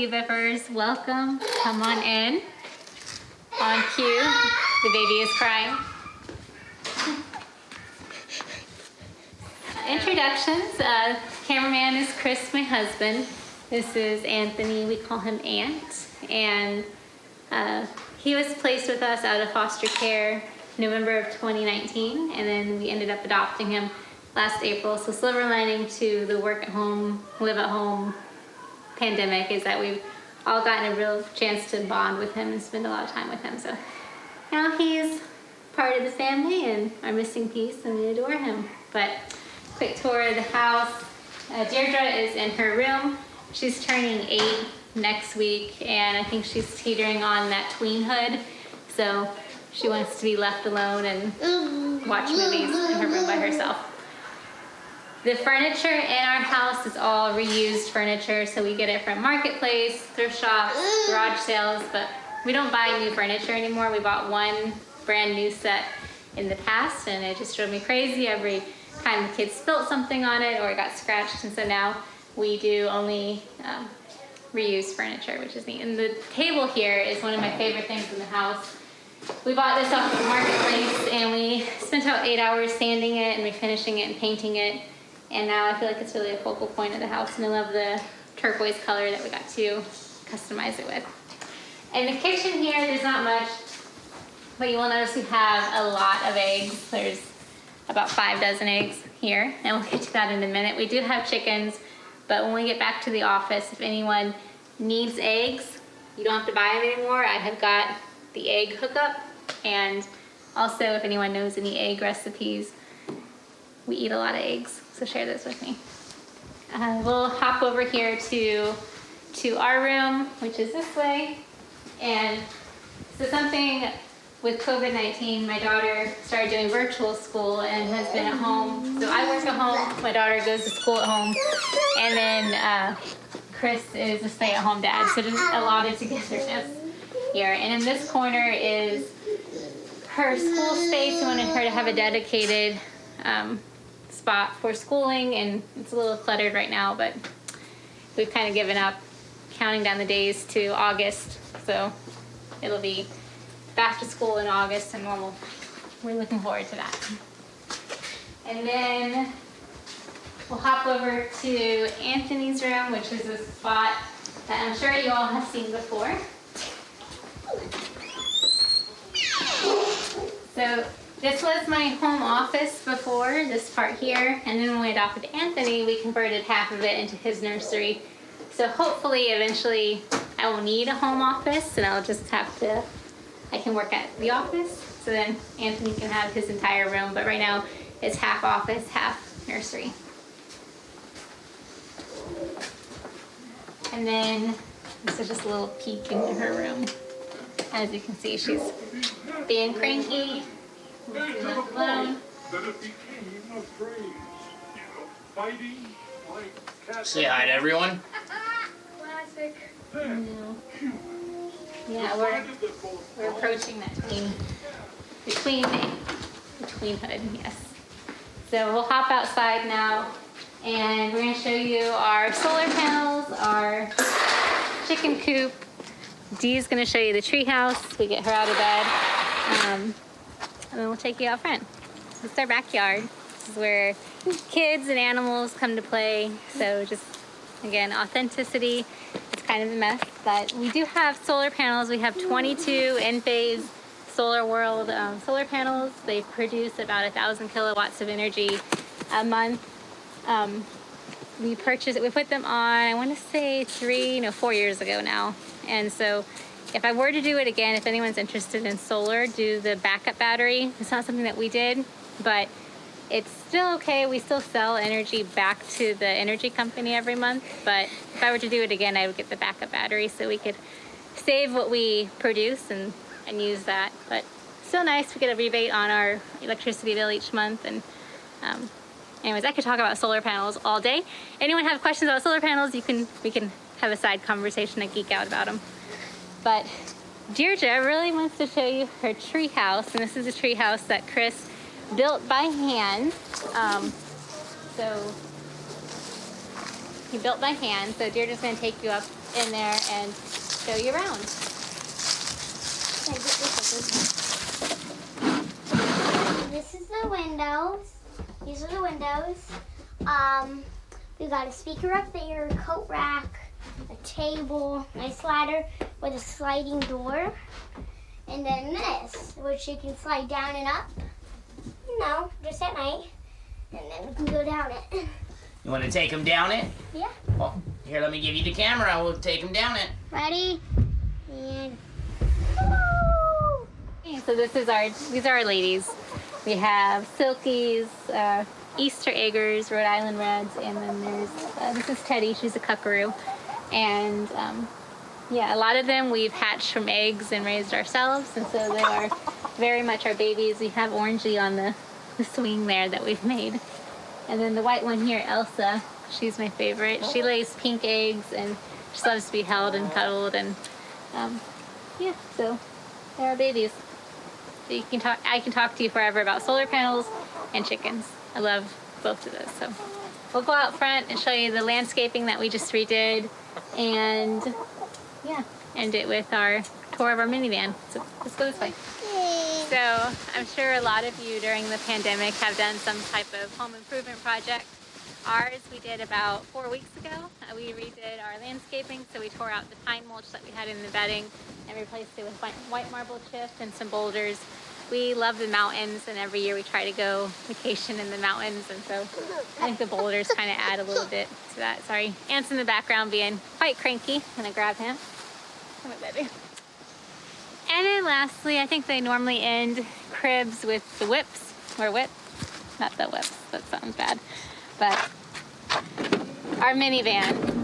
Beavers, welcome. Come on in. On cue, the baby is crying. Introductions. Cameraman is Chris, my husband. This is Anthony, we call him Ant. And he was placed with us out of foster care November of 2019, and then we ended up adopting him last April. So silver lining to the work at home, live at home pandemic is that we've all gotten a real chance to bond with him and spend a lot of time with him. So now he's part of the family and our missing piece, and we adore him. But quick tour of the house. Deirdre is in her room. She's turning 8 next week, and I think she's teetering on that tweenhood. So she wants to be left alone and watch movies in her room by herself. The furniture in our house is all reused furniture, so we get it from Marketplace, thrift shops, garage sales, but we don't buy new furniture anymore. We bought one brand new set in the past, and it just drove me crazy every time the kids spilt something on it or it got scratched, and so now we do only reused furniture, which is neat. And the table here is one of my favorite things in the house. We bought this off of Marketplace, and we spent about 8 hours sanding it and refinishing it and painting it. And now I feel like it's really a focal point of the house, and I love the turquoise color that we got to customize it with. In the kitchen here, there's not much, but you will notice we have a lot of eggs. There's about 5 dozen eggs here, and we'll get to that in a minute. We do have chickens, but when we get back to the office, if anyone needs eggs, you don't have to buy them anymore. I have got the egg hookup, and also if anyone knows any egg recipes, we eat a lot of eggs, so share those with me. We'll hop over here to our room, which is this way. And so something with COVID-19, my daughter started doing virtual school and has been at home. So I work at home, my daughter goes to school at home, and then Chris is a stay-at-home dad, so just a lot of togetherness here. And in this corner is her school space. We wanted her to have a dedicated spot for schooling, and it's a little cluttered right now, but we've kind of given up counting down the days to August, so it'll be back to school in August, and we're looking forward to that. And then we'll hop over to Anthony's room, which is a spot that I'm sure you all have seen before. So this was my home office before, this part here, and then when we adopted Anthony, we converted half of it into his nursery. So hopefully, eventually, I won't need a home office, and I'll just I can work at the office, so then Anthony can have his entire room, but right now, it's half office, half nursery. And then, this is just a little peek into her room. As you can see, she's being cranky. Left alone. Say hi to everyone. Classic. No. Yeah, we're approaching that tweenhood, yes. So we'll hop outside now, and we're going to show you our solar panels, our chicken coop. Dee's going to show you the tree house. We get her out of bed. And then we'll take you out front. This is our backyard. This is where kids and animals come to play. So just, again, authenticity. It's kind of a mess, but we do have solar panels. We have 22 Enphase Solar World solar panels. They produce about 1,000 kilowatts of energy a month. We purchased it. We put them on, I want to say 4 years ago now. And so if I were to do it again, if anyone's interested in solar, do the backup battery. It's not something that we did, but it's still okay. We still sell energy back to the energy company every month, but if I were to do it again, I would get the backup battery so we could save what we produce and use that. But still nice, we get a rebate on our electricity bill each month. And anyways, I could talk about solar panels all day. Anyone have questions about solar panels, we can have a side conversation and geek out about them. But Deirdre really wants to show you her tree house, and this is a tree house that Chris built by hand. So he built by hand. So Deirdre's going to take you up in there and show you around. This is the windows. These are the windows. We got a speaker up there, a coat rack, a table, nice ladder with a sliding door, and then this, which you can slide down and up. You know, just at night, and then we can go down it. You want to take him down it? Yeah. Well, here, let me give you the camera. We'll take him down it. Ready? And Okay, so these are our ladies. We have Silkies, Easter Eggers, Rhode Island Reds, and then there's this is Teddy. She's a Cuckaroo, and yeah, a lot of them we've hatched from eggs and raised ourselves, and so they are very much our babies. We have Orangey on the swing there that we've made, and then the white one here, Elsa. She's my favorite. She lays pink eggs and just loves to be held and cuddled, and yeah, so they're our babies. So you can talk. I can talk to you forever about solar panels and chickens. I love both of those. So we'll go out front and show you the landscaping that we just redid, and yeah, end it with our tour of our minivan. So let's go this way. So I'm sure a lot of you during the pandemic have done some type of home improvement project. Ours we did about 4 weeks ago. We redid our landscaping, so we tore out the pine mulch that we had in the bedding and replaced it with white marble chip and some boulders. We love the mountains, and every year we try to go vacation in the mountains, and so I think the boulders kind of add a little bit to that. Sorry, Ant's in the background being quite cranky. I'm gonna grab him. Come here, baby. And then lastly, I think they normally end cribs with the whips, or whip, not the whips, that sounds bad, but our minivan.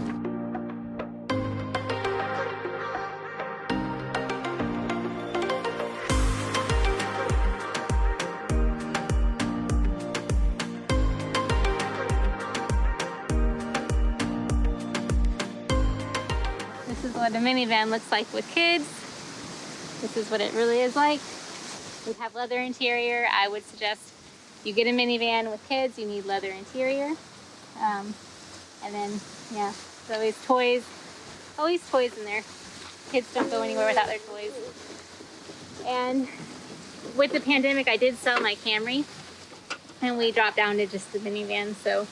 This is what a minivan looks like with kids. This is what it really is like. We have leather interior. I would suggest you get a minivan with kids, you need leather interior. And then, yeah, there's always toys in there. Kids don't go anywhere without their toys. And with the pandemic, I did sell my Camry, and we dropped down to just the minivan. So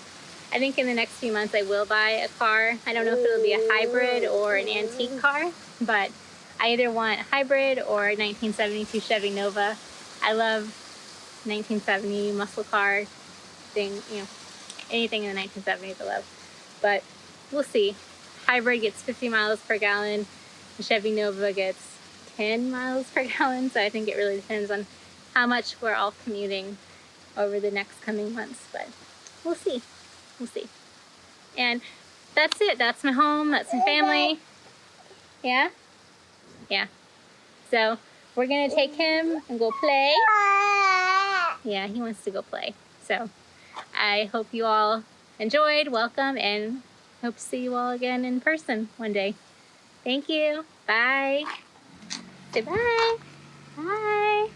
I think in the next few months I will buy a car. I don't know if it'll be a hybrid or an antique car, but I either want hybrid or a 1972 Chevy Nova. I love 1970 muscle car thing, you know, anything in the 1970s I love. But we'll see. Hybrid gets 50 miles per gallon. The Chevy Nova gets 10 miles per gallon. So I think it really depends on how much we're all commuting over the next coming months. But we'll see. We'll see. And that's it. That's my home. That's my family. Yeah? Yeah. So we're going to take him and go play. Yeah, he wants to go play. So I hope you all enjoyed, welcome, and hope to see you all again in person one day. Thank you. Bye. Say bye. Bye.